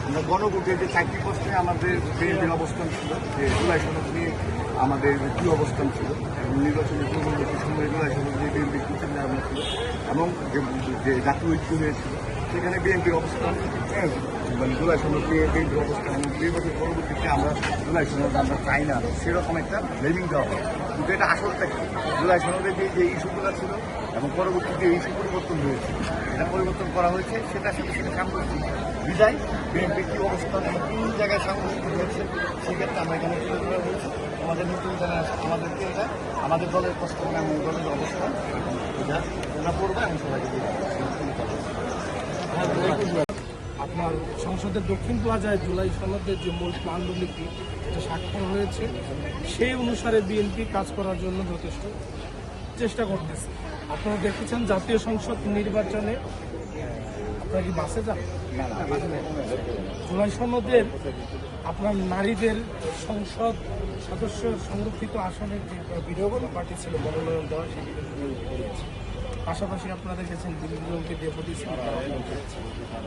আমরা গণভোটে যে 4টি প্রশ্নে আমাদের বিএনপির অবস্থান ছিল, যে জুলাই সনদ নিয়ে আমাদের কি অবস্থান ছিল এবং নির্বাচনের পূর্ববর্তী সময়ে জুলাই সনদ নিয়ে বিএনপির কি চিন্তাভাবনা ছিল এবং যে জাতীয় ঐক্য হয়েছিল সেখানে বিএনপির অবস্থান, মানে জুলাই সনদ নিয়ে বিএনপির অবস্থান এবং নির্বাচন পরবর্তীতে আমরা জুলাই সনদ আমরা চাই না, সেরকম একটা ব্লেমিং দেওয়া হয়। কিন্তু এটা আসলটা কি, জুলাই সনদে যে ইস্যুগুলো ছিল এবং পরবর্তীতে ইস্যু পরিবর্তন হয়েছে, এটা পরিবর্তন করা হয়েছে, সেটার সাথে সেটা সাংঘর্ষিক বিদায় বিএনপির কী অবস্থান এবং কোন জায়গায় সাংঘর্ষিক হয়েছে সেক্ষেত্রে আমরা এখানে তুলে ধরা হয়েছে। আমাদের নতুন যারা আমাদেরকে এটা আমাদের দলের প্রস্তাবনা এবং দলের অবস্থান এটা ওরা পড়বে এবং সবাইকে আপনার সংসদের দক্ষিণ প্লাজায় জুলাই সনদের যে মূল পাণ্ডুলিপি যেটা স্বাক্ষর হয়েছে সেই অনুসারে বিএনপি কাজ করার জন্য যথেষ্ট চেষ্টা করতেছে। আপনারা দেখেছেন জাতীয় সংসদ নির্বাচনে আপনারা কি বাসে যান? জুলাই সনদের আপনার নারীদের সংসদ সদস্য সংরক্ষিত আসনের যে বিরোধী পার্টি ছিল মনোনয়ন দেওয়া সেটি করেছে। পাশাপাশি আপনারা দেখেছেন বিভিন্ন ডেপুটি স্পিকার